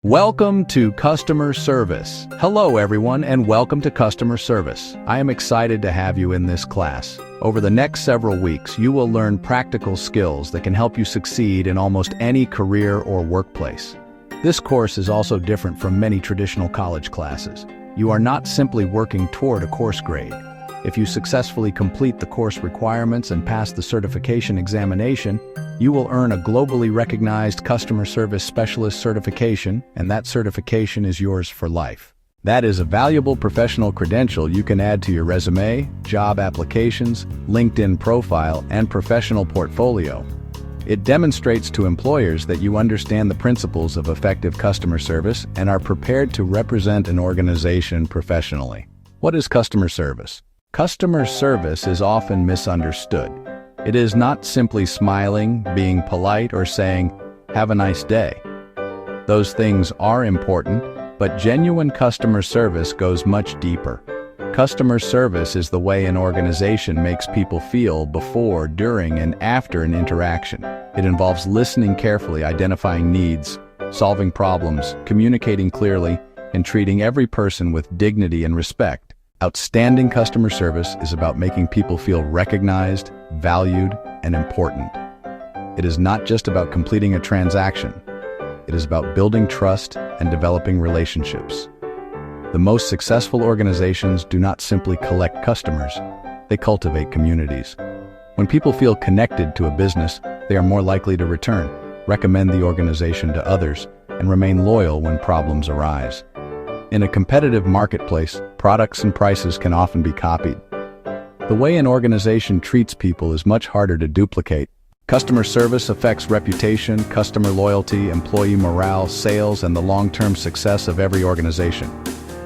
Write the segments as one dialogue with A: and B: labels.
A: Welcome to customer service. Hello everyone and welcome to customer service. I am excited to have you in this class. Over the next several weeks, you will learn practical skills that can help you succeed in almost any career or workplace. This course is also different from many traditional college classes. You are not simply working toward a course grade. If you successfully complete the course requirements and pass the certification examination, you will earn a globally recognized customer service specialist certification, and that certification is yours for life. That is a valuable professional credential you can add to your resume, job applications, LinkedIn profile, and professional portfolio. It demonstrates to employers that you understand the principles of effective customer service and are prepared to represent an organization professionally. What is customer service? Customer service is often misunderstood. It is not simply smiling, being polite, or saying, "Have a nice day." Those things are important, but genuine customer service goes much deeper. Customer service is the way an organization makes people feel before, during, and after an interaction. It involves listening carefully, identifying needs, solving problems, communicating clearly, and treating every person with dignity and respect. Outstanding customer service is about making people feel recognized, valued, and important. It is not just about completing a transaction. It is about building trust and developing relationships. The most successful organizations do not simply collect customers, they cultivate communities. When people feel connected to a business, they are more likely to return, recommend the organization to others, and remain loyal when problems arise. In a competitive marketplace, products and prices can often be copied. The way an organization treats people is much harder to duplicate. Customer service affects reputation, customer loyalty, employee morale, sales, and the long-term success of every organization.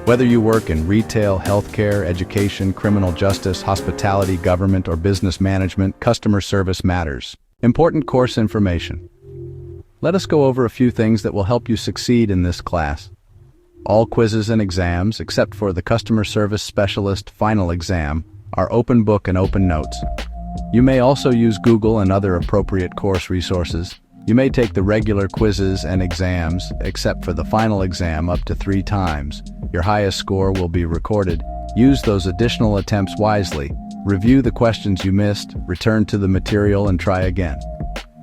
A: Whether you work in retail, healthcare, education, criminal justice, hospitality, government, or business management, customer service matters. Important course information. Let us go over a few things that will help you succeed in this class. All quizzes and exams, except for the Customer Service Specialist Final Exam, are open book and open notes. You may also use Google and other appropriate course resources. You may take the regular quizzes and exams, except for the final exam, up to 3 times. Your highest score will be recorded. Use those additional attempts wisely. Review the questions you missed, return to the material, and try again.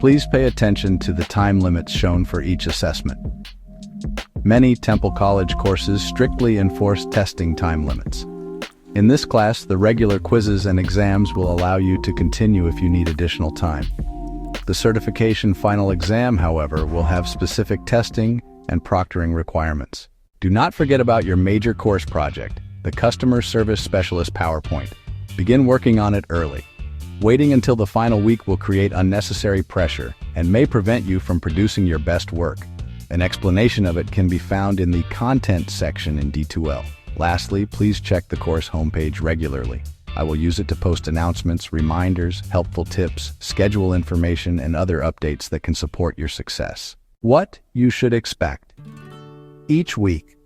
A: Please pay attention to the time limits shown for each assessment. Many Temple College courses strictly enforce testing time limits. In this class, the regular quizzes and exams will allow you to continue if you need additional time. The certification final exam, however, will have specific testing and proctoring requirements. Do not forget about your major course project, the Customer Service Specialist PowerPoint. Begin working on it early. Waiting until the final week will create unnecessary pressure and may prevent you from producing your best work. An explanation of it can be found in the Content section in D2L. Lastly, please check the course homepage regularly. I will use it to post announcements, reminders, helpful tips, schedule information, and other updates that can support your success. What you should expect. Each week,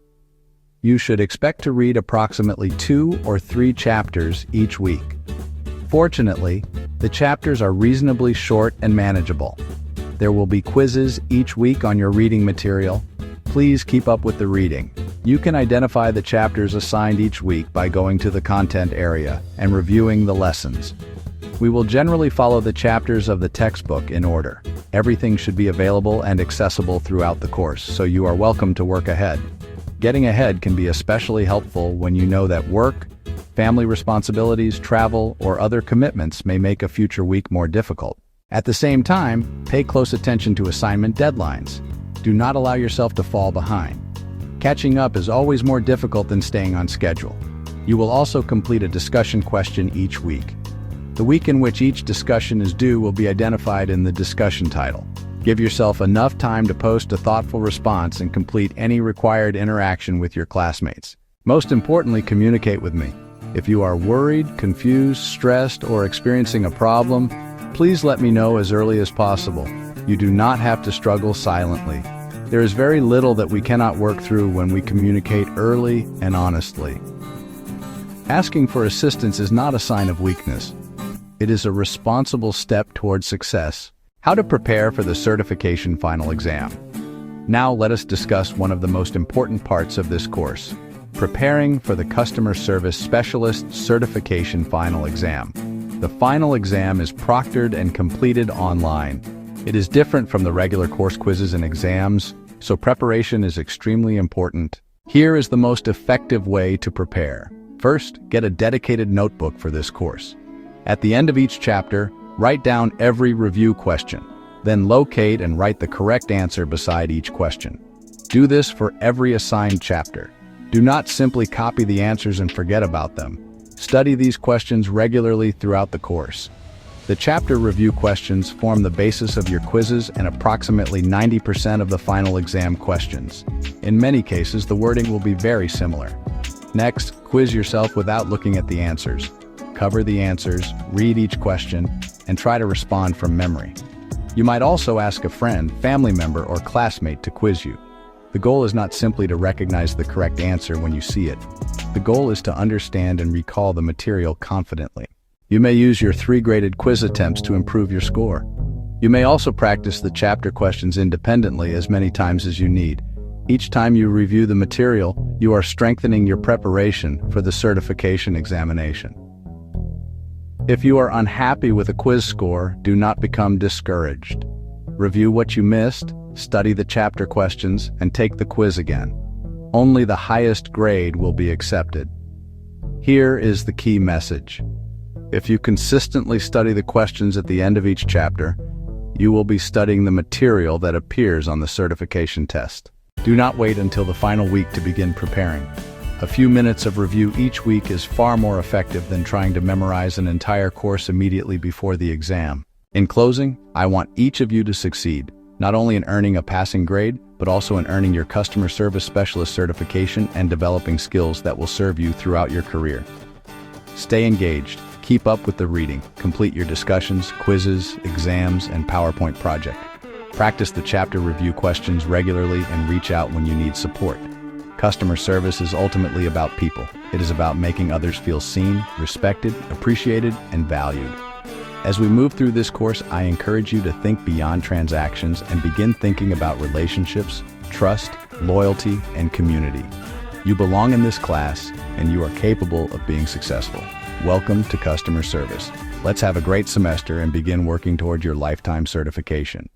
A: you should expect to read approximately 2 or 3 chapters each week. Fortunately, the chapters are reasonably short and manageable. There will be quizzes each week on your reading material. Please keep up with the reading. You can identify the chapters assigned each week by going to the content area and reviewing the lessons. We will generally follow the chapters of the textbook in order. Everything should be available and accessible throughout the course, so you are welcome to work ahead. Getting ahead can be especially helpful when you know that work, family responsibilities, travel, or other commitments may make a future week more difficult. At the same time, pay close attention to assignment deadlines. Do not allow yourself to fall behind. Catching up is always more difficult than staying on schedule. You will also complete a discussion question each week. The week in which each discussion is due will be identified in the discussion title. Give yourself enough time to post a thoughtful response and complete any required interaction with your classmates. Most importantly, communicate with me. If you are worried, confused, stressed, or experiencing a problem, please let me know as early as possible. You do not have to struggle silently. There is very little that we cannot work through when we communicate early and honestly. Asking for assistance is not a sign of weakness. It is a responsible step towards success. How to prepare for the certification final exam. Now let us discuss one of the most important parts of this course: preparing for the Customer Service Specialist Certification Final Exam. The final exam is proctored and completed online. It is different from the regular course quizzes and exams, so preparation is extremely important. Here is the most effective way to prepare. First, get a dedicated notebook for this course. At the end of each chapter, write down every review question. Then locate and write the correct answer beside each question. Do this for every assigned chapter. Do not simply copy the answers and forget about them. Study these questions regularly throughout the course. The chapter review questions form the basis of your quizzes and approximately 90% of the final exam questions. In many cases, the wording will be very similar. Next, quiz yourself without looking at the answers. Cover the answers, read each question, and try to respond from memory. You might also ask a friend, family member, or classmate to quiz you. The goal is not simply to recognize the correct answer when you see it. The goal is to understand and recall the material confidently. You may use your 3 graded quiz attempts to improve your score. You may also practice the chapter questions independently as many times as you need. Each time you review the material, you are strengthening your preparation for the certification examination. If you are unhappy with a quiz score, do not become discouraged. Review what you missed, study the chapter questions, and take the quiz again. Only the highest grade will be accepted. Here is the key message. If you consistently study the questions at the end of each chapter, you will be studying the material that appears on the certification test. Do not wait until the final week to begin preparing. A few minutes of review each week is far more effective than trying to memorize an entire course immediately before the exam. In closing, I want each of you to succeed, not only in earning a passing grade, but also in earning your Customer Service Specialist certification and developing skills that will serve you throughout your career. Stay engaged, keep up with the reading, complete your discussions, quizzes, exams, and PowerPoint project. Practice the chapter review questions regularly and reach out when you need support. Customer service is ultimately about people. It is about making others feel seen, respected, appreciated, and valued. As we move through this course, I encourage you to think beyond transactions and begin thinking about relationships, trust, loyalty, and community. You belong in this class, and you are capable of being successful. Welcome to Customer Service. Let's have a great semester and begin working toward your lifetime certification.